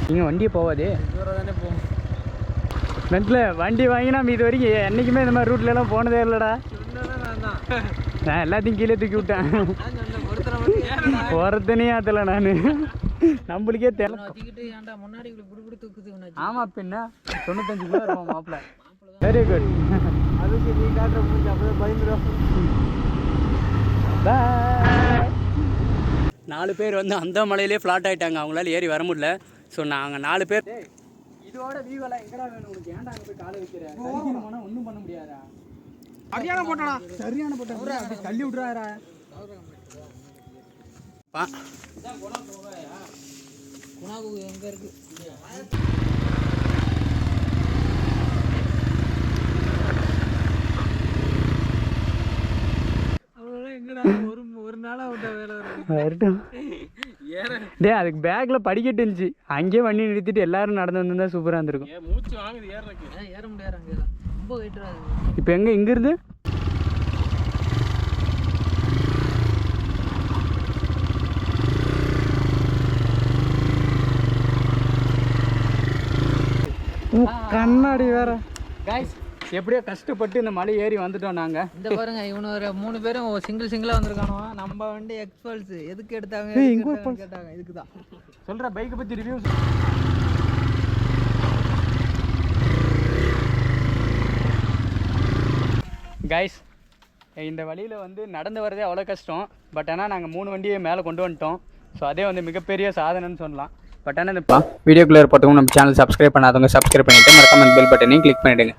நீங்கள் வண்டியை போவாதே தூரம் தானே போகும். ஃப்ரெண்ட்ல வண்டி வாங்கினா இது வரைக்கும் என்றைக்குமே இந்த மாதிரி ரூட்லலாம் போனதே இல்லைடா. நான் எல்லாத்தையும் கீழே தூக்கி விட்டேன். ஒருத்தனையும் ஆத்தலை நான், நம்மளுக்கே தெரியல. ஆமாம் பின்ன 95 கிலோ இருக்கும் மாப்பிள்ள. Very good. அதுக்கு நீ காட்டுற முடிஞ்சு அப்போ பயந்துடும். 4 பேர் வந்து அந்த மலையிலே ஃப்ளாட் ஆகிட்டாங்க, அவங்களால ஏறி வர முடியல. ஸோ நாங்கள் 4 பேர். இதோட வீவெல்லாம் எங்கடா வேணும் உனக்கு? ஏன்டா அங்கே போய் காலை வைக்கிறேன்? போனால் ஒன்றும் பண்ண முடியாதா? சரியான போட்டாடா, சரியான போட்டா தள்ளி விட்றாரா? குணாகு எங்கே இருக்கு? ஒரு நாளாக விட்டா வேலை வரட்டும். டே அதுக்கு பேக்ல படிக்கட்டு இருந்துச்சு, அங்கேயே வண்டி நிறுத்திட்டு எல்லாரும் நடந்து வந்திருந்தா சூப்பராக இருந்திருக்கும். மூச்சு வாங்குது ஏற முடியாது. அங்கே ரொம்ப வெயிட்டாக. இப்போ எங்கே இங்கிருந்து கண்ணாடி வேற. கைஸ் எப்படியோ கஷ்டப்பட்டு இந்த மலை ஏறி வந்துட்டோம் நாங்கள். இந்த பாருங்க இவனு ஒரு 3 பேரும் சிங்கிளாக வந்திருக்கானோ. நம்ம வண்டி எக்ஸ்பல்ஸ் எதுக்கு எடுத்தாங்க கேட்டாங்க. இதுக்கு தான் சொல்கிற பைக்கை பற்றி ரிவ்யூ. கைஸ் இந்த வழியில் வந்து நடந்து வரதே அவ்வளோ கஷ்டம். பட் ஆனால் நாங்கள் 3 வண்டியை மேலே கொண்டு வந்துட்டோம். ஸோ அதே வந்து மிகப்பெரிய சாதனைன்னு சொல்லலாம். பட் ஆனால் இந்த வீடியோக்குள்ளே பார்த்தவங்க நம்ம சேனல் சப்ஸ்கிரைப் பண்ணாதவங்க சப்ஸ்கிரைப் பண்ணிவிட்டு மறக்காம பெல் பட்டனையும் கிளிக் பண்ணிவிடுங்க.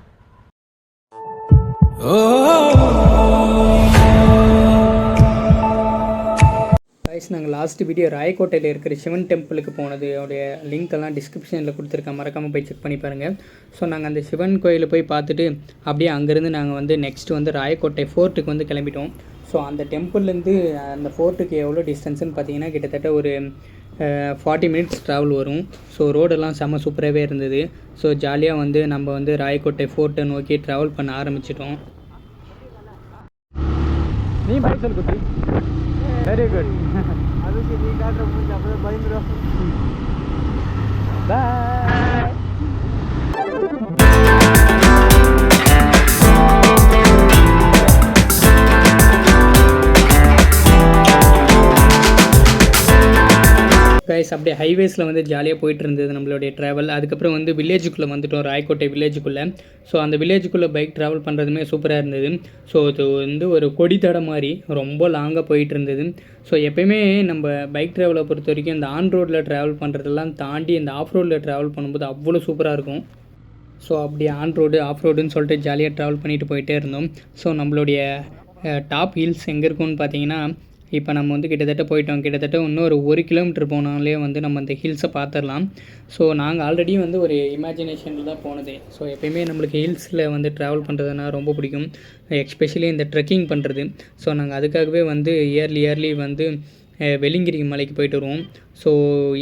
கைஸ் நாங்கள் லாஸ்ட் வீடியோ ராயக்கோட்டையில் இருக்கிற சிவன் டெம்பிளுக்கு போனது அவருடைய லிங்க் எல்லாம் டிஸ்கிரிப்ஷனில் கொடுத்துருக்கேன், மறக்காமல் போய் செக் பண்ணி பாருங்கள். ஸோ நாங்கள் அந்த சிவன் கோயிலை போய் பார்த்துட்டு அப்படியே அங்கேருந்து நாங்கள் வந்து நெக்ஸ்ட் வந்து ராயக்கோட்டை ஃபோர்ட்டுக்கு வந்து கிளம்பிட்டோம். ஸோ அந்த டெம்பிள்லேருந்து அந்த ஃபோர்ட்டுக்கு எவ்வளோ டிஸ்டன்ஸுன்னு பார்த்தீங்கன்னா கிட்டத்தட்ட ஒரு 40 மினிட்ஸ் ட்ராவல் வரும். ஸோ ரோடெல்லாம் செம்ம சூப்பராகவே இருந்தது. ஸோ ஜாலியாக வந்து நம்ம வந்து ராயக்கோட்டை ஃபோர்ட்டை நோக்கி ட்ராவல் பண்ண ஆரம்பிச்சிட்டோம். நீ பாய் சொல் குட்டி. Very good. அதுக்கு நீ காட்டுற முடிஞ்சு அப்போ பயந்துடும். பாய். கைஸ் அப்படியே ஹைவேஸில் வந்து ஜாலியாக போயிட்டு இருந்தது நம்மளுடைய ட்ராவல். அதுக்கப்புறம் வந்து வில்லேஜுக்குள்ளே வந்துவிட்டோம், ராயக்கோட்டை வில்லேஜுக்குள்ளே. ஸோ அந்த வில்லேஜுக்குள்ளே பைக் ட்ராவல் பண்ணுறதுமே சூப்பராக இருந்தது. ஸோ இது வந்து ஒரு கொடித்தடை மாதிரி ரொம்ப லாங்காக போயிட்டு இருந்தது. ஸோ எப்போயுமே நம்ம பைக் ட்ராவலை பொறுத்த வரைக்கும் இந்த ஆன் ரோடில் ட்ராவல் பண்ணுறதெல்லாம் தாண்டி இந்த ஆஃப் ரோடில் ட்ராவல் பண்ணும்போது அவ்வளோ சூப்பராக இருக்கும். ஸோ அப்படி ஆன் ரோடு ஆஃப் ரோடுன்னு சொல்லிட்டு ஜாலியாக ட்ராவல் பண்ணிட்டு போயிட்டே இருந்தோம். ஸோ நம்மளுடைய டாப் ஹில்ஸ் எங்கே இருக்குன்னு பார்த்தீங்கன்னா இப்போ நம்ம வந்து கிட்டத்தட்ட போயிட்டோம். கிட்டத்தட்ட இன்னொரு 1 கிலோமீட்டர் போனாலே வந்து நம்ம அந்த ஹில்ஸை பார்த்துடலாம். ஸோ நாங்கள் ஆல்ரெடி வந்து ஒரு இமேஜினேஷனில் தான் போனது. ஸோ எப்போயுமே நம்மளுக்கு ஹில்ஸில் வந்து ட்ராவல் பண்ணுறதுனா ரொம்ப பிடிக்கும், எஸ்பெஷலி இந்த ட்ரெக்கிங் பண்ணுறது. ஸோ நாங்கள் அதுக்காகவே வந்து இயர்லி வந்து வெள்ளிங்கிரி மலைக்கு போயிட்டு வருவோம். ஸோ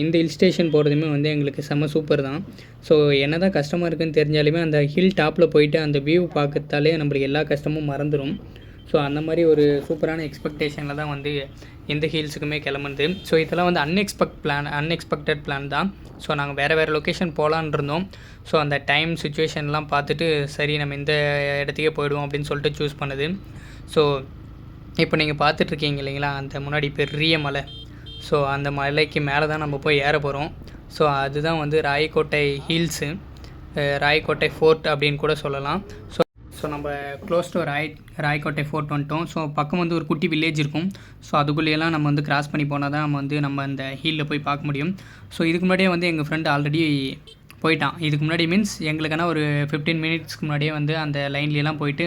இந்த ஹில் ஸ்டேஷன் போகிறதுமே வந்து எங்களுக்கு செம்ம சூப்பர் தான். ஸோ என்ன தான் கஷ்டமாக இருக்குதுன்னு தெரிஞ்சாலுமே அந்த ஹில் டாப்பில் போயிட்டு அந்த வியூ பார்க்கறதாலே நம்மளுக்கு எல்லா கஷ்டமும் மறந்துடும். ஸோ அந்த மாதிரி ஒரு சூப்பரான எக்ஸ்பெக்டேஷனில் தான் வந்து எந்த ஹில்ஸுக்குமே கிளம்புது. ஸோ இதெல்லாம் வந்து அன்எக்ஸ்பெக்டட் பிளான் தான். ஸோ நாங்கள் வேறு லொக்கேஷன் போகலான் இருந்தோம். ஸோ அந்த டைம் சுச்சுவேஷன்லாம் பார்த்துட்டு சரி நம்ம இந்த இடத்துக்கே போயிடுவோம் அப்படின்னு சொல்லிட்டு சூஸ் பண்ணுது. ஸோ இப்போ நீங்கள் பார்த்துட்ருக்கீங்க இல்லைங்களா அந்த முன்னாடி பெரிய மலை. ஸோ அந்த மலைக்கு மேலே தான் நம்ம போய் ஏற போகிறோம். ஸோ அதுதான் வந்து ராயக்கோட்டை ஹில்ஸு, ராயக்கோட்டை ஃபோர்ட் அப்படின்னு கூட சொல்லலாம். ஸோ நம்ம க்ளோஸ் டு ராயக்கோட்டை ஃபோர்ட் வந்துட்டோம். ஸோ பக்கம் வந்து ஒரு குட்டி வில்லேஜ் இருக்கும். ஸோ அதுக்குள்ளேயெல்லாம் நம்ம வந்து கிராஸ் பண்ணி போனால் தான் நம்ம அந்த ஹில்லில் போய் பார்க்க முடியும். ஸோ இதுக்கு முன்னாடியே வந்து எங்கள் ஃப்ரெண்டு ஆல்ரெடி போயிட்டான். இதுக்கு முன்னாடி மீன்ஸ் எங்களுக்கான ஒரு 15 மினிட்ஸ்க்கு முன்னாடியே வந்து அந்த லைன்லேலாம் போயிட்டு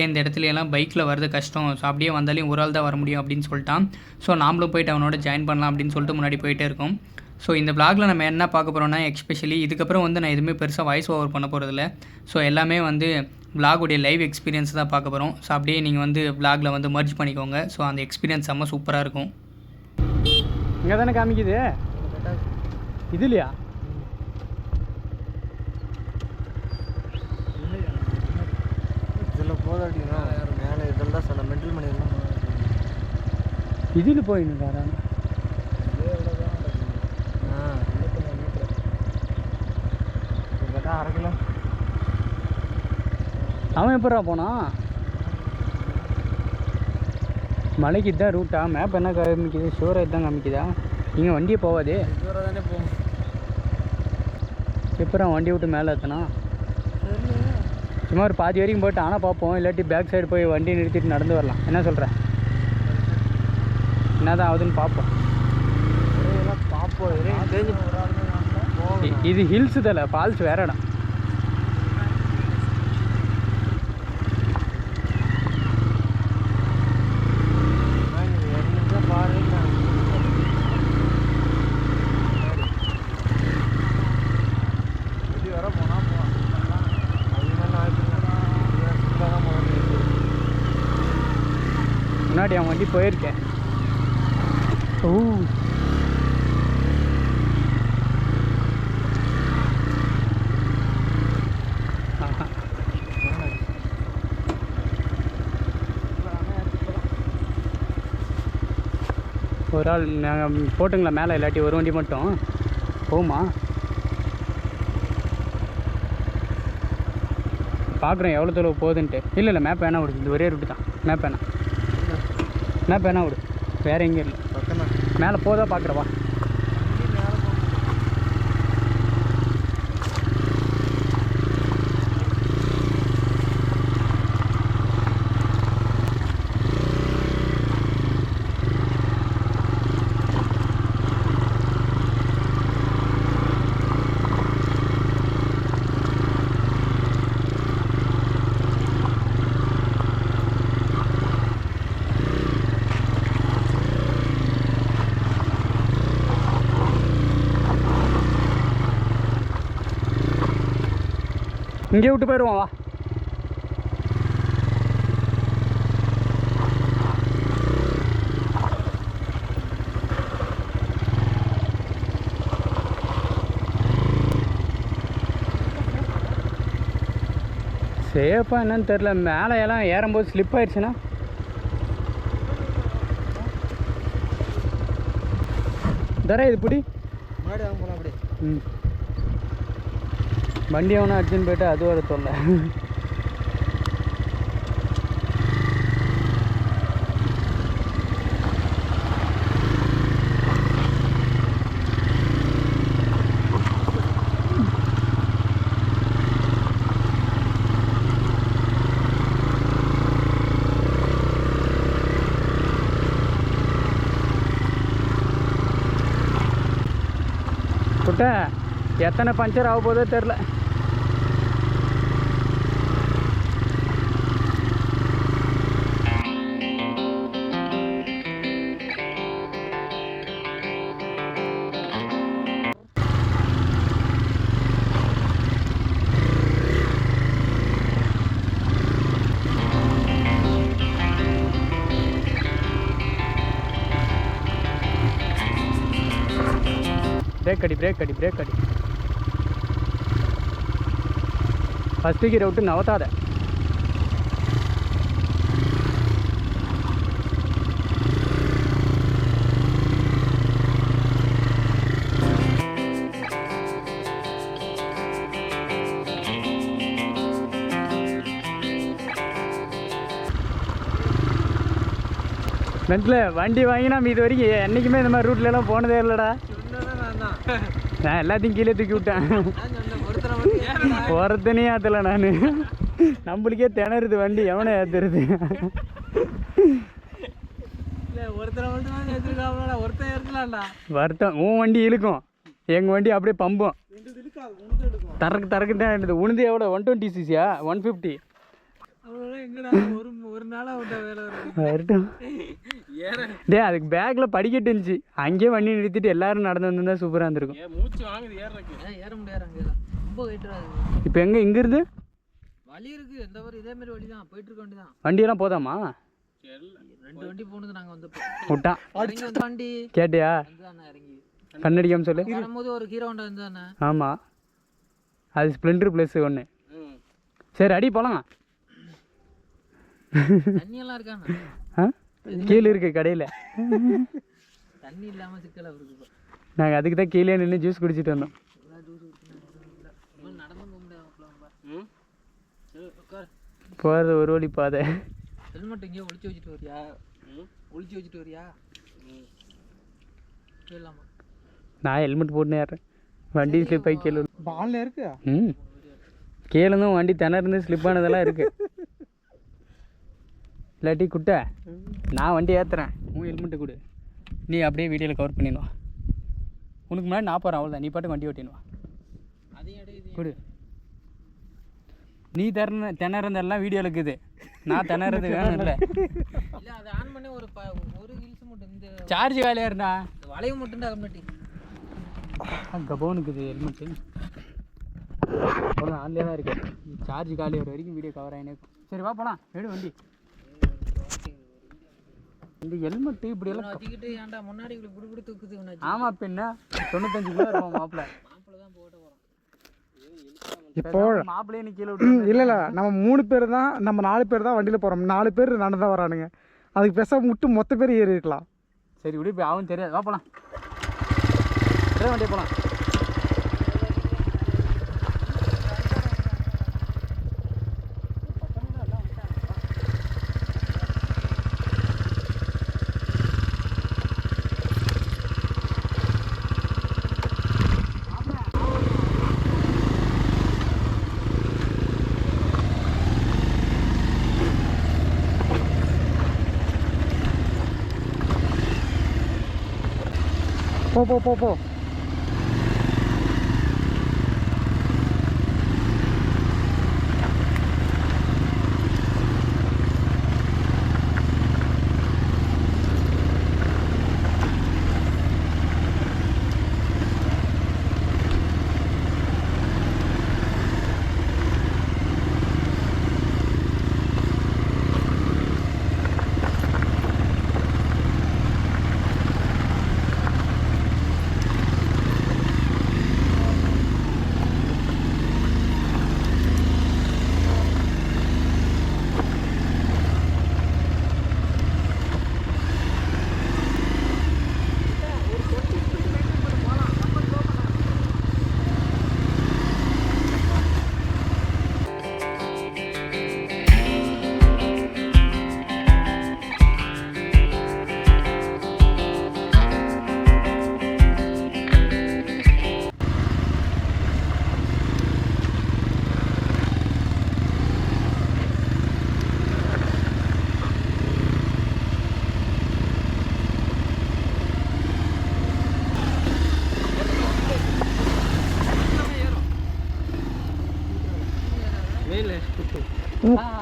இந்த இடத்துலையெல்லாம் பைக்கில் வரது கஷ்டம், ஸோ அப்படியே வந்தாலையும் ஒரு ஆள் தான் வர முடியும் அப்படின்னு சொல்லிட்டான். ஸோ நாமளும் போயிட்டு அவனோட ஜாயின் பண்ணலாம் அப்படின்னு சொல்லிட்டு முன்னாடி போயிட்டே இருக்கோம். ஸோ இந்த விளாகில் நம்ம என்ன பார்க்க போகிறோம்னா எஸ்பெஷலி இதுக்கப்புறம் வந்து நான் எதுவுமே பெருசாக வாய்ஸ் ஓவர் பண்ண போகிறதில்ல. ஸோ எல்லாமே வந்து விளாகுடைய லைவ் எக்ஸ்பீரியன்ஸ் தான் பார்க்க போகிறோம். ஸோ அப்படியே நீங்கள் வந்து விளாகில் வந்து மர்ஜ் பண்ணிக்கோங்க. ஸோ அந்த எக்ஸ்பீரியன்ஸ் செம்ம சூப்பராக இருக்கும். இங்கே தானே காமிக்குது இது இல்லையா? இதில் போதாட்டிங்கன்னா மேலே இதெல்லாம் சொல்ல மென்டல் பண்ணிடலாம். இதில் போயின்னு 1/2 கிலோ. அவன் எப்படா போனான்? மலைக்கு தான் ரூட்டா? மேப் என்ன காமிக்குது? ஷோராக தான் காமிக்குதா? இங்கே வண்டியே போவாதே. ஷோராக தானே போகும். எப்படா வண்டி விட்டு மேலே ஏற்றினா? சும்மா ஒரு பாதி வரைக்கும் போய்ட்டு ஆனால் பார்ப்போம். இல்லாட்டி பேக் சைடு போய் வண்டி நிறுத்திட்டு நடந்து வரலாம். என்ன சொல்கிறேன்? என்ன தான் ஆகுதுன்னு பார்ப்போம். இது ஹில்ஸு தலை, ஃபால்ஸ் வேற இடம். முன்னாடி அவன் வண்டி போயிருக்கேன். ஓ ஒரு ஆள் நாங்கள் போட்டுங்களா மேலே? இல்லாட்டி ஒரு வண்டி மட்டும் போகுமா? பார்க்குறேன் எவ்வளோ தொலைவு போகுதுன்ட்டு. இல்லை இல்லை, மேப் வேணா விடு. இது ஒரே ரூட்டு தான். மேப் வேணா விடு. வேறு எங்கேயும் இல்லை. மேலே போதா பார்க்குறவா? இங்கே விட்டு போயிடுவோம் வா. சேஃபாக என்னன்னு தெரில. மேலே எல்லாம் ஏறும்போது ஸ்லிப் ஆயிடுச்சுன்னா தர இது பிடி. முன்னாடி வாங்க போகலாம் அப்படி. ம், வண்டி அவனை அடிச்சுன்னு போயிட்டு அது வர தொல்லை. குட்டை எத்தனை பஞ்சர் ஆக போதோ தெரில. பிரேக் அடி. ஃபஸ்ட்டு கீரை விட்டு நவத்தாத. நெட்டில் வண்டி வாங்கி நம்ம இது வரைக்கும் என்றைக்குமே இந்த மாதிரி ரூட்லலாம் போனதே இல்லைடா. நான் எல்லாத்தையும் கீழே தூக்கி விட்டேன். ஒருத்தனையும் ஏற்றலை நான். நம்மளுக்கே திணறுது வண்டி, எவனை ஏற்றுறது? வருத்தம். உன் வண்டி இழுக்கும், எங்கள் வண்டி அப்படியே பம்பும். தரக்கு தான் எடுது. உணுது எவ்வளோ? 120 சிசியா? 150? டே அதுக்கு பேக்ல படிக்கட்டு இருந்துச்சு, அங்கேயே வண்டி நிறுத்திட்டு எல்லாரும் நடந்து வந்திருந்தா சூப்பராக இருந்திருக்கும். இப்போ எங்க இங்க இருந்து வழி இருக்கு, எந்த ஒரு இதே மாதிரி வழி தான் போயிட்டு இருக்க வேண்டியதான். வண்டியெல்லாம் போதாமா? 2 வண்டி போனது நாங்க வந்து விட்டான். வண்டி கேட்டியா? இறங்கி கண்ணடிக்காம சொல்லு. வரும்போது ஒரு ஹீரோ ஹோண்டா இருந்தானே. ஆமா, அது ஸ்ப்ளெண்டர் ப்ளஸ் 1. சரி அடி போலாம். தண்ணி எல்லாம் இருக்காங்க கீழே இருக்கு கடையில். தண்ணி இல்லாமல் சிக்கல இருக்கு. நாங்கள் அதுக்கு தான் கீழே நின்று ஜூஸ் குடிச்சிட்டு வந்தோம். நடந்து போகிறது ஒரு வழி பாதை. ஹெல்மெட் எங்கேயோ ஒளிச்சு வச்சுட்டு வரியா? ஒளிச்சு வச்சுட்டு வரியா? போயிடலாமா? நான் ஹெல்மெட் போட்டுன்னு ஏறேன். வண்டி ஸ்லிப் ஆகி கீழே பாலில் இருக்கு. கீழே இருந்தும் வண்டி திணறு ஸ்லிப் ஆனதெல்லாம் இருக்குது. இல்லாட்டி குட்டை நான் வண்டி ஏற்றுறேன், உன் ஹெல்மெட்டு கொடு, நீ அப்படியே வீடியோவில் கவர் பண்ணிடுவா. உனக்கு முன்னாடி நான் போகிறேன், அவ்வளோதான். நீ பாட்டு வண்டி ஓட்டிடுவா. அதையும் கொடு. நீ திணறதெல்லாம் வீடியோவில் இருக்குது, நான் திணறது வேணும். இல்லை இல்லை, அதை ஆன் பண்ணி ஒரு ஹில்ஸ் மட்டும் இந்த சார்ஜ் காலியாக இருந்தா வளைவு மட்டும் தான் கம்மிட்டி கபோனுக்குது ஹெல்மெட்டு. அவ்வளோ ஆன்லேயே தான் இருக்குது. சார்ஜ் காலி வர வரைக்கும் வீடியோ கவர் ஆகினே இருக்கும். சரி வா போகலாம். எடு வண்டி. இந்த ஹெல்மெட்டு இப்படியெல்லாம் வச்சுக்கிட்டு ஏன்டா முன்னாடி இப்படி இப்படி தூக்குது. ஆமாம், இப்போ என்ன 95 கிலோ இருக்கும் மாப்பிள்ளை. தான் போட போகிறோம் இப்போ. மாப்பிள்ளையே நீ கீழே விட்டு. இல்லை இல்லை, நம்ம 3 பேர் தான், நம்ம 4 பேர் தான் வண்டியில் போகிறோம். 4 பேர் நடந்து தான் வரானுங்க. அதுக்கு பேசாம விட்டு மொத்த பேர் ஏறி இருக்கலாம். சரி விடு, இப்போ அவன் தெரியாது. வா போகலாம். வண்டியை போகலாம். போ போ போ போ.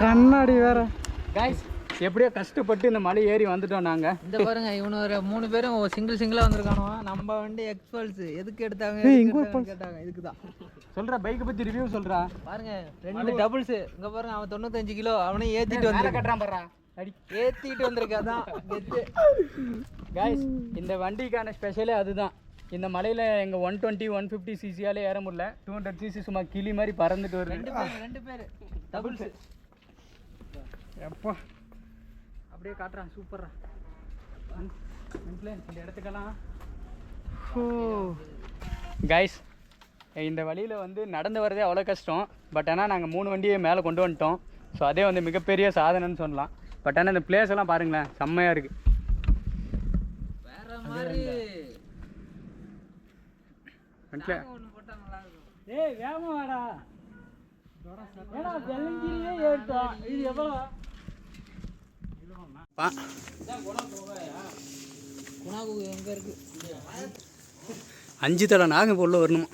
கண்ணாடி வேற. கைஸ், எப்படியோ கஷ்டப்பட்டு இந்த மலை ஏறி வந்துட்டோம் நாங்கள். இந்த பாருங்க, இவனு ஒரு 3 பேரும் சிங்கிளாக வந்திருக்கானோ. நம்ம வண்டி எக்ஸ்பல்ஸ் எதுக்கு எடுத்தாங்க கேட்டாங்க. இதுக்கு தான் சொல்கிறா, பைக்கை பற்றி ரிவ்யூ சொல்கிறா. பாருங்க, 2 டபுள்ஸ். இங்கே பாருங்க, அவன் 95 கிலோ, அவனே ஏற்றிட்டு கட்டுறான் பாரு. அடி ஏற்றிட்டு வந்திருக்காதான். கைஸ், இந்த வண்டிக்கான ஸ்பெஷலே அதுதான். இந்த மலையில் எங்கள் 120 150 சிசியாலே ஏற முடியல. 200 சிசி சும்மா கிளி மாதிரி பறந்துட்டு வருது. 2 பேர் டபுள்ஸ். எப்போ அப்படியே காட்டுறான். சூப்பரா இந்த இடத்துக்கெல்லாம். கைஸ், இந்த வழியில் வந்து நடந்து வரதே அவ்வளோ கஷ்டம். பட் ஆனால் நாங்கள் 3 வண்டியை மேலே கொண்டு வந்துட்டோம். ஸோ அதே வந்து மிகப்பெரிய சாதனைன்னு சொல்லலாம். பட் ஆனால் இந்த பிளேஸ் எல்லாம் பாருங்களேன், செம்மையாக இருக்குது. வேற மாதிரி. ஏய் வேகமா வாடா. ஏடா ஜெல்லங்கிரியே ஏறிட்டோம். இது எவ்வளோ? குணாகு எங்கே இருக்கு? 5 தடவை நாங்கள் உள்ள வரணுமா?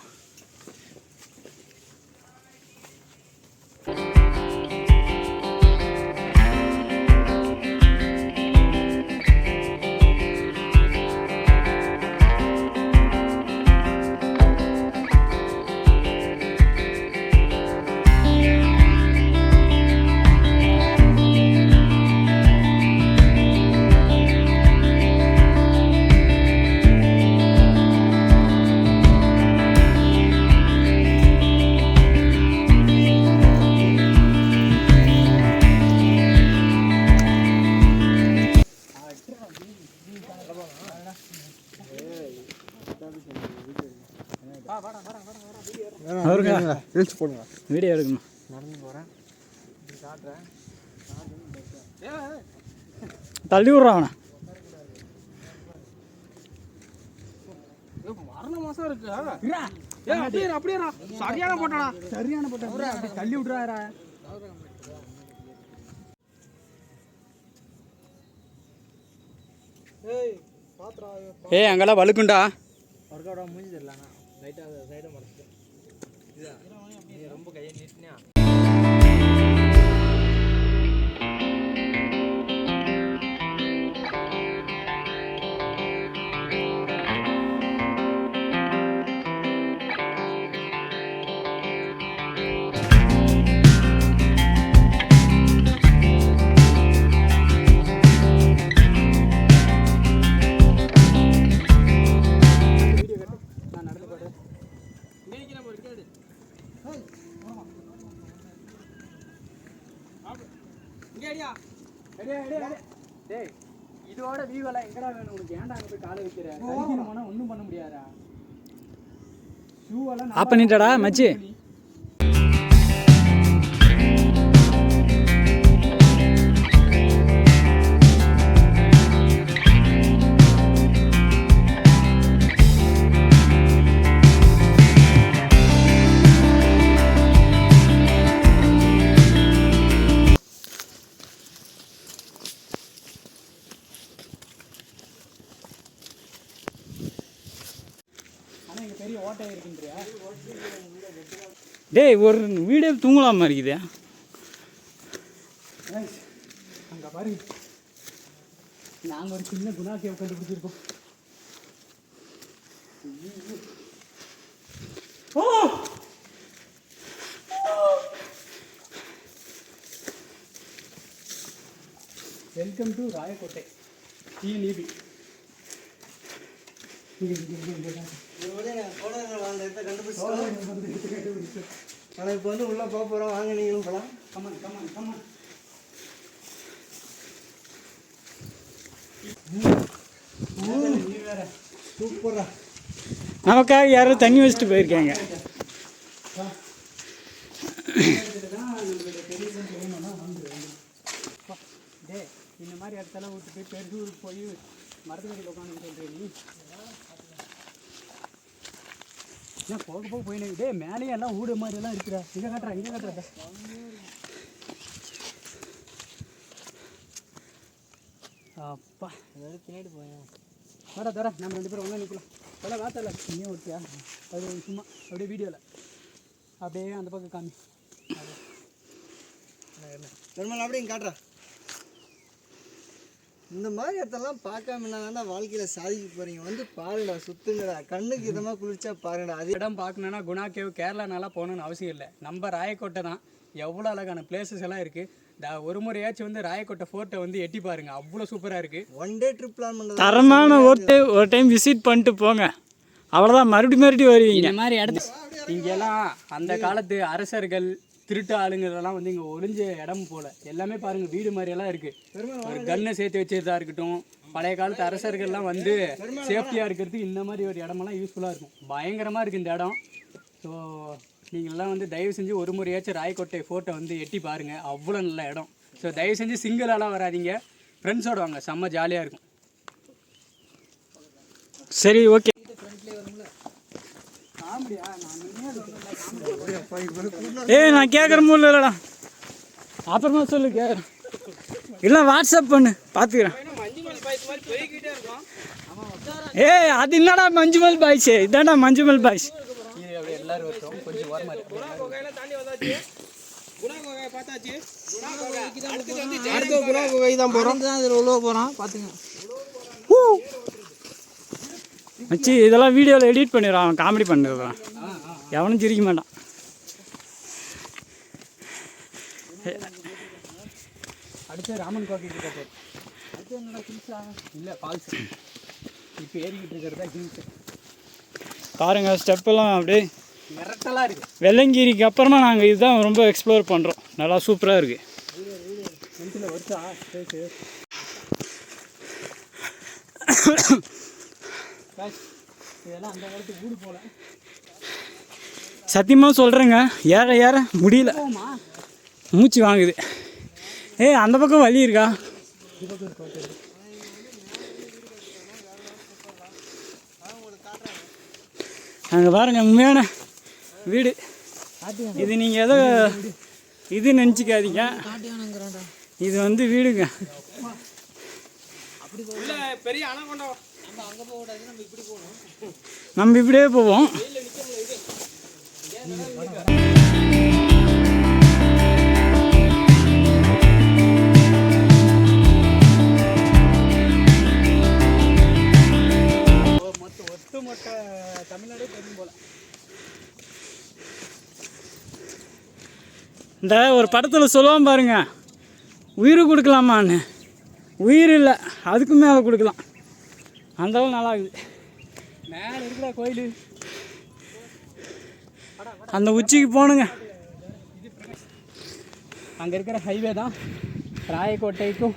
அவருங்க ரீல்ஸ் போடுங்க. வீடியோ எடுக்கணும். நடந்து போகிறேன். தள்ளி விட்றான் அவனை. மரண மாசம் இருக்கா? அப்படியே சரியான போட்டானா? சரியான போட்டா தள்ளி விட்றாரா? ஏய் அங்கெல்லாம் வழுக்குண்டா. ஒர்க் அவுட் ஆக முடிஞ்சு தெரியல. லைட்டாக சைடை மறைச்சிட்டேன். ரொம்ப கையை நீட்டினா டேய் இதோட வீவெல்லாம் எங்கடா வேணும் உனக்கு? ஏன்டா அங்கே போய் காலை வைக்கிற? கடிக்கணுமானா ஒன்றும் பண்ண முடியாதா? ஷூவெல்லாம் ஆஃப் பண்ணிட்டடா மச்சி. டேய் ஒரு வீடே தூங்கலாமா இருக்குது. அங்கே பாருங்க, நாங்கள் ஒரு சின்ன குணா கேவ் கண்டுபிடிச்சிருக்கோம். Welcome to Rayakottai TNEB. ஆனால் இப்போ வந்து உள்ளே போக போகிறோம். வாங்க நீங்களும் போகலாம். Come on come on come on. நீ வேற சூப்பரா. நமக்காக யாரோ தண்ணி வச்சுட்டு போயிருக்காங்க. டே இந்த மாதிரி இடத்தெல்லாம் விட்டுட்டு பெருசூருக்கு போய் மரத்துக்கடியில் உட்காந்து சொல்கிறேன் நீ. ஏன் போக போக போயினே? டே மேலேயே எல்லாம் ஊடு மாதிரி எல்லாம் இருக்கிற. இதை காட்டுறா இதை காட்டுறா. அப்பா பின்னாடி போயேன். வர தர நம்ம 2 பேரும் ஒன்றா நிற்கலாம். அதெல்லாம் வார்த்தை நீயும் ஓட்டியா? அது சும்மா அப்படியே வீடியோவில் அப்படியே அந்த பக்கம் காமி. பெருமாள் அப்படியே காட்டுறா. இந்த மாதிரி இடத்தெல்லாம் பார்க்காம என்ன வாழ்க்கையில் சாதிக்க போகிறீங்க? வந்து பாருடா, சுத்துங்கடா, கண்ணுக்கு இதமாக குளிர்ச்சா பாருங்கடா. அது இடம் பார்க்கணுன்னா குணா கேவ் கேரளானாலாம் போகணுன்னு அவசியம் இல்லை. நம்ம ராயக்கோட்டை தான். எவ்வளோ அழகான பிளேசஸ் எல்லாம் இருக்குது. ஒரு முறையாச்சும் வந்து ராயக்கோட்டை ஃபோர்ட்டை வந்து எட்டி பாருங்கள். அவ்வளோ சூப்பராக இருக்குது. 1 டே ட்ரிப் பிளான் பண்ணுறது தரமான ஒரு டைம் விசிட் பண்ணிட்டு போங்க. அவ்வளோதான், மறுபடியும் வருவீங்க. இந்த மாதிரி இடத்து இங்கெல்லாம் அந்த காலத்து அரசர்கள் திருட்டு ஆளுங்கெல்லாம் வந்து இங்கே ஒளிஞ்ச இடம் போல் எல்லாமே பாருங்கள் வீடு மாதிரியெல்லாம் இருக்குது. ஒரு கன்னை சேர்த்து வச்சதா இருக்கட்டும், பழைய காலத்து அரசர்கள்லாம் வந்து சேஃப்டியாக இருக்கிறதுக்கு இந்த மாதிரி ஒரு இடமெல்லாம் யூஸ்ஃபுல்லாக இருக்கும். பயங்கரமாக இருக்குது இந்த இடம். ஸோ நீங்கள்லாம் வந்து தயவு செஞ்சு ஒரு முறையாச்சும் ராயக்கோட்டை ஃபோர்ட்டை வந்து எட்டி பாருங்கள். அவ்வளோ நல்ல இடம். ஸோ தயவு செஞ்சு சிங்கிளாலாம் வராதிங்க, ஃப்ரெண்ட்ஸோடு வாங்க. செம்ம ஜாலியாக இருக்கும். சரி ஓகே. நான் கேட்குற மூலம் இல்லைடா, அப்புறமா சொல்லு. கேட்குறேன் இல்லை, வாட்ஸ்அப் பண்ணு, பார்த்துக்கிறேன். அது என்னடா மஞ்சுமல் பாய்ஸ்? இதான்டா மஞ்சுமல் பாய்ஸ். மச்சி இதெல்லாம் வீடியோவில் எடிட் பண்ணிடுறான், அவன் காமெடி பண்ணிடுறான். எவனும் சிரிக்க மாட்டான். அடுத்து ராமன் கோவில் இருக்காரு. அடுத்து என்னடா ஹில்ஸா? இல்லை ஃபால்ஸ். இப்போ ஏறிக்கிட்டு இருக்கிறதா ஹில்ஸ். பாருங்க ஸ்டெப்பெல்லாம் அப்படியே மிரட்டலாக இருக்குது. வெள்ளங்கிரிக்கு அப்புறமா நாங்கள் இதுதான் ரொம்ப எக்ஸ்ப்ளோர் பண்ணுறோம். நல்லா சூப்பராக இருக்குது. ஹில்ஸில் வருஷா பேசு. இதெல்லாம் அந்த காலத்துக்கு ஊடு போல. சத்தியமாக சொல்கிறேங்க, ஏற ஏற முடியல, மூச்சு வாங்குது. ஏய் அந்த பக்கம் வழி இருக்கா? அங்கே பாருங்க உண்மையான வீடு. இது நீங்கள் ஏதோ இது நினச்சிக்காதீங்க, இது வந்து வீடுங்க. பெரிய அணை நம்ம இப்படியே போவோம். தமிழ்நாடே தெரியும் போல. இந்த ஒரு படத்தில் சொல்லுவான் பாருங்க, உயிர் கொடுக்கலாமான்னு. உயிர் இல்லை, அதுக்கு மேலே கொடுக்கலாம். அந்தளவு நல்லா இருக்குது. மேலே இருக்கிற கோயில் அந்த உச்சிக்கு போகணுங்க. அங்கே இருக்கிற ஹைவே தான் ராயக்கோட்டைக்கும்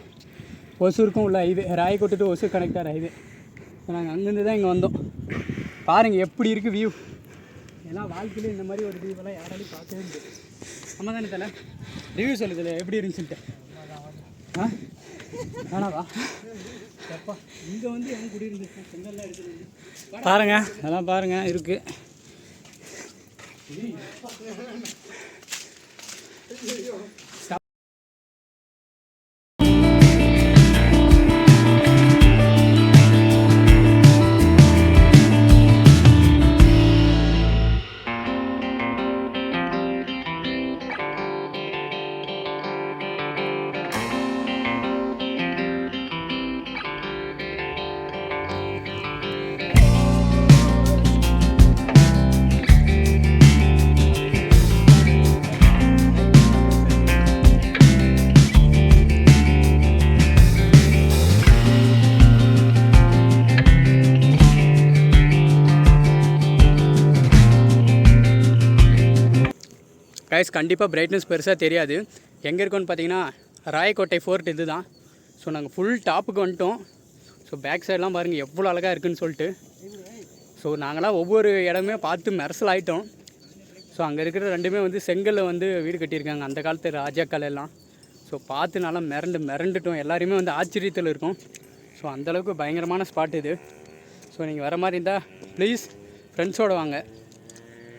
ஒசூருக்கும் உள்ள highway. Rayakottai to Hosur connector highway. நாங்கள் அங்கேருந்து தான் இங்கே வந்தோம். பாருங்கள் எப்படி இருக்குது வியூ. எல்லாம் வாழ்க்கையில் இந்த மாதிரி ஒரு வியூவெல்லாம் யாராலையும் பார்க்கவே முடியாது. நம்ம தானே தலை ரிவ்யூ சொல்லுதில்ல எப்படி இருந்துச்சுன்ட்டு. ஆ வேணாவா எப்பா இங்கே வந்து என் குடி இருந்துச்சு செங்கல்லாம் இருக்குது. பாருங்க அதெல்லாம் பாருங்க இருக்குது. கைஸ் கண்டிப்பாக பிரைட்னஸ் பெருசாக தெரியாது. எங்கே இருக்கோன்னு பார்த்தீங்கன்னா ராயக்கோட்டை ஃபோர்ட் இது தான். ஸோ நாங்கள் ஃபுல் டாப்புக்கு வந்துட்டோம். ஸோ பேக் சைடெலாம் பாருங்கள் எவ்வளோ அழகாக இருக்குதுன்னு சொல்லிட்டு. ஸோ நாங்களாம் ஒவ்வொரு இடமே பார்த்து மெரசல் ஆகிட்டோம். ஸோ அங்கே இருக்கிற ரெண்டுமே வந்து செங்கலில் வந்து வீடு கட்டியிருக்காங்க, அந்த காலத்து ராஜாக்கள் எல்லாம். ஸோ பார்த்து நல்லா மிரண்டுட்டோம். எல்லாருமே வந்து ஆச்சரியத்தில் இருக்கும். ஸோ அந்தளவுக்கு பயங்கரமான ஸ்பாட் இது. ஸோ நீங்கள் வர மாதிரி இருந்தால் ப்ளீஸ் ஃப்ரெண்ட்ஸோடு வாங்க.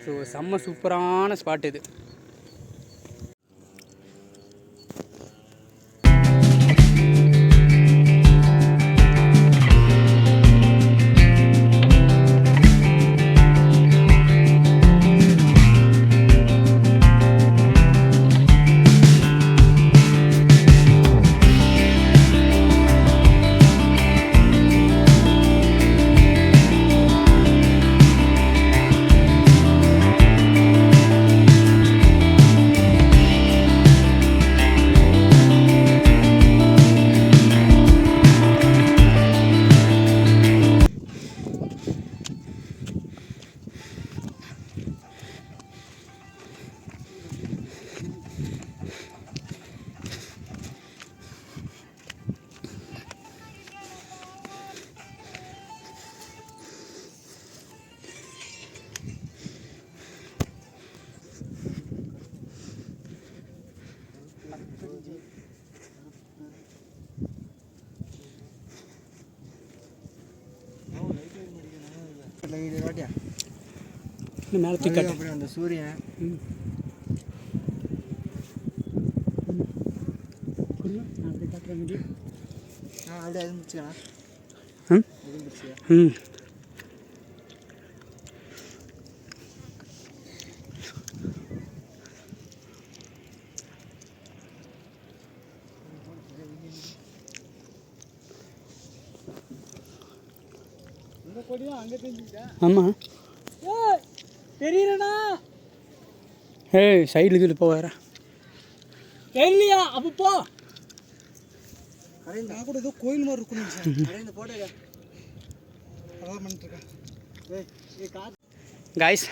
ஸோ செம்ம சூப்பரான ஸ்பாட் இது. மேலே தூக்கி அப்படி அந்த சூரியன் அப்படியே அது முடிச்சுக்கலாம். ஆமாம் தெரியலண்ணா. ஏய் சைடில் கீழே போவார தெரியலையா? அப்போ போ. நான் கூட ஏதோ கோயில் மாதிரி இருக்கணும். இந்த போட்டோ அதான் பண்ணிட்டுருக்கேன். காய்ஸ்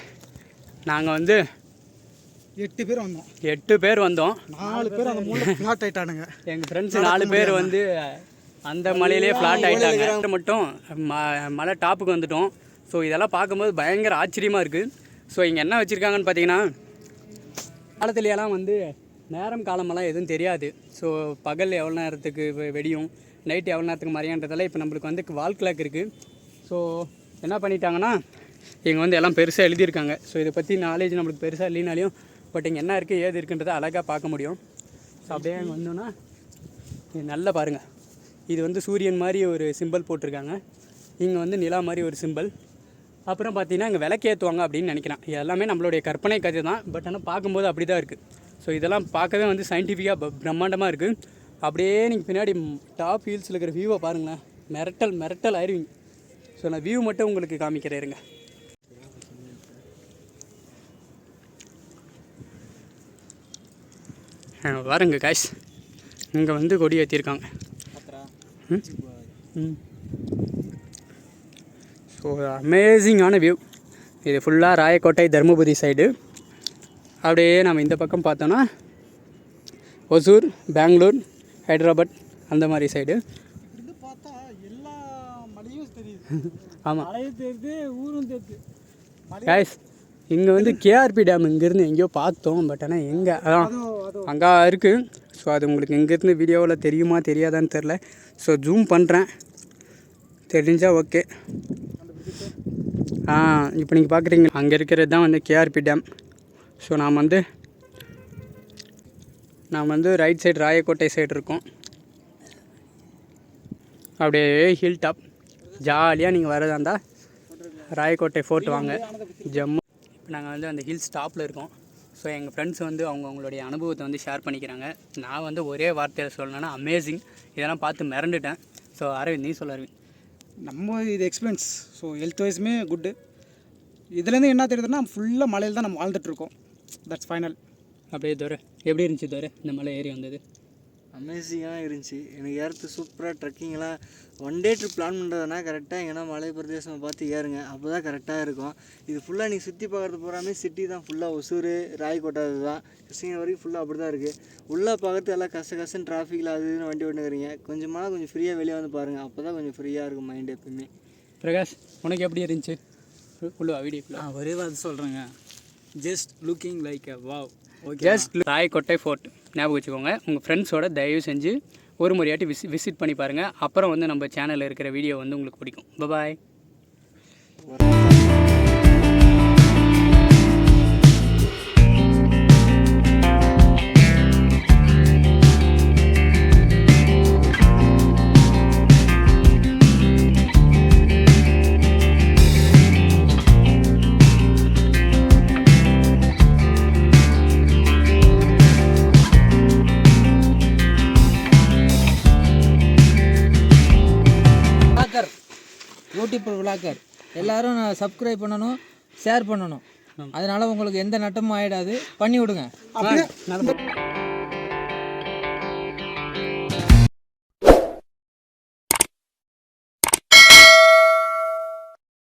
நாங்கள் வந்து 8 பேர் வந்தோம். 4 பேர் அந்த மூலையில் ஃப்ளாட் ஆகிட்டானுங்க. எங்கள் ஃப்ரெண்ட்ஸ் 4 பேர் வந்து அந்த மலையிலே ஃப்ளாட் ஆகிட்டாங்க. மட்டும் மலை டாப்புக்கு வந்துட்டோம். ஸோ இதெல்லாம் பார்க்கும்போது பயங்கர ஆச்சரியமாக இருக்குது. ஸோ இங்கே என்ன வச்சுருக்காங்கன்னு பார்த்தீங்கன்னா காலத்துலையெல்லாம் வந்து நேரம் காலமெல்லாம் எதுவும் தெரியாது. ஸோ பகல் எவ்வளோ நேரத்துக்கு வெடியும், நைட்டு எவ்வளோ நேரத்துக்கு மறையான்றதெல்லாம் இப்போ நம்மளுக்கு வந்து வால் கிளாக் இருக்குது. ஸோ என்ன பண்ணிட்டாங்கன்னா இங்கே வந்து எல்லாம் பெருசாக எழுதியிருக்காங்க. ஸோ இதை பற்றி நாலேஜ் நம்மளுக்கு பெருசாக இல்லைனாலையும் பட் இங்கே என்ன இருக்குது ஏது இருக்குன்றதை அழகாக பார்க்க முடியும். ஸோ அப்படியே அங்கே வந்தோன்னா இது நல்லா பாருங்கள், இது வந்து சூரியன் மாதிரி ஒரு சிம்பிள் போட்டிருக்காங்க, இங்கே வந்து நிலா மாதிரி ஒரு சிம்பிள். அப்புறம் பார்த்தீங்கன்னா இங்கே விளக்கேற்றுவாங்க அப்படின்னு நினைக்கிறேன். இது எல்லாமே நம்மளுடைய கற்பனை கதை தான், பட் ஆனால் பார்க்கும்போது அப்படி தான் இருக்குது. ஸோ இதெல்லாம் பார்க்கவே வந்து சயின்டிஃபிக்காக பிரம்மாண்டமாக இருக்குது. அப்படியே நீங்கள் பின்னாடி டாப் ஹில்ஸில் இருக்கிற வியூவை பாருங்களேன், மிரட்டல் ஆயிடுவீங்க. ஸோ நான் வியூ மட்டும் உங்களுக்கு காமிக்கிறேன் இருங்க. பாருங்க காய்ஸ், இங்கே வந்து கொடி ஏற்றிருக்காங்க. ஸோ அமேசிங்கான வியூ. இது ஃபுல்லாக ராயக்கோட்டை தருமபுரி சைடு. அப்படியே நம்ம இந்த பக்கம் பார்த்தோன்னா ஒசூர், பெங்களூர், ஹைதராபாத் அந்த மாதிரி சைடு. பார்த்தா எல்லா மலையும் தெரியுது. ஆமாம், மலையும் தெரியுது, ஊரும் தெரியுது. காய்ஸ் இங்கே வந்து கேஆர்பி டேம் இங்கேருந்து எங்கேயோ பார்த்தோம், பட் ஆனால் எங்கே அதான் அங்கே இருக்குது. ஸோ அது உங்களுக்கு இங்கேருந்து வீடியோவில் தெரியுமா தெரியாதான்னு தெரில. ஸோ ஜூம் பண்ணுறேன், தெரிஞ்சால் ஓகே. இப்போ நீங்கள் பார்க்குறீங்க அங்கே இருக்கிறது தான் வந்து கேஆர்பி டேம். ஸோ நாம் வந்து ரைட் சைடு ராயக்கோட்டை சைடு இருக்கோம். அப்படியே ஹில் டாப் ஜாலியாக நீங்கள் வரதா இருந்தால் ராயக்கோட்டை ஃபோர்ட் வாங்க, ஜம்மு. இப்போ நாங்கள் வந்து அந்த ஹில்ஸ் டாப்பில் இருக்கோம். ஸோ எங்கள் ஃப்ரெண்ட்ஸ் வந்து அவங்களுடைய அனுபவத்தை வந்து ஷேர் பண்ணிக்கிறாங்க. நான் வந்து ஒரே வார்த்தையில் சொல்லணுன்னா அமேசிங். இதெல்லாம் பார்த்து மிரண்டுட்டேன். ஸோ அரவிந்த், நீ சொல்ல அரவிந்த். நம்ம இது எக்ஸ்பீரியன்ஸ். ஸோ ஹெல்த் வைஸுமே குட்டு. இதுலேருந்து என்ன தெரியுதுன்னா ஃபுல்லாக மலையில் தான் நம்ம வாழ்ந்துட்டுருக்கோம். That's final. அப்படியே தோற எப்படி இருந்துச்சு தோற இந்த மலை ஏறி வந்தது? அமேசிங்காக இருந்துச்சு. எனக்கு ஏறது சூப்பராக ட்ரெக்கிங்லாம். ஒன் டே ட்ரிப் பிளான் பண்ணுறதுனா கரெக்டாக எங்கன்னா மலை பிரதேசம் பார்த்து ஏறுங்க, அப்போ தான் கரெக்டாக இருக்கும். இது ஃபுல்லாக நீங்கள் சுற்றி பார்க்குறது பூராமே சிட்டி தான். ஃபுல்லாக ஒசூர், ராயக்கோட்டை தான், கிருஷ்ணகிரி வரைக்கும் ஃபுல்லாக அப்படி தான் இருக்குது. உள்ளே பார்க்குறது எல்லாம் கஷ்டம் ட்ராஃபிக்கில் அது இதுன்னு வண்டி ஓட்டுக்கிறீங்க. கொஞ்சம் ஃப்ரீயாக வெளியே வந்து பாருங்கள், அப்போ தான் கொஞ்சம் ஃப்ரீயாக இருக்கும் மைண்டு எப்பவுமே. பிரகாஷ், உனக்கு எப்படி இருந்துச்சு ஃபுல்லாக வீடியோ? ஒரே வார்த்தை சொல்கிறேங்க, just looking like a wow. Just Rayakottai fort ஞாபகம் வச்சுக்கோங்க. உங்கள் ஃப்ரெண்ட்ஸோட தயவு செஞ்சு ஒரு முறையாட்டி விசிட் பண்ணி பாருங்கள். அப்புறம் வந்து நம்ம சேனலில் இருக்கிற வீடியோ வந்து உங்களுக்கு பிடிக்கும். பாய். யூடியூப் விளாக்கர் எல்லாரும் சப்ஸ்கிரைப் பண்ணணும், ஷேர் பண்ணணும். அதனால் உங்களுக்கு எந்த நட்டமும் ஆகிடாது, பண்ணி விடுங்க.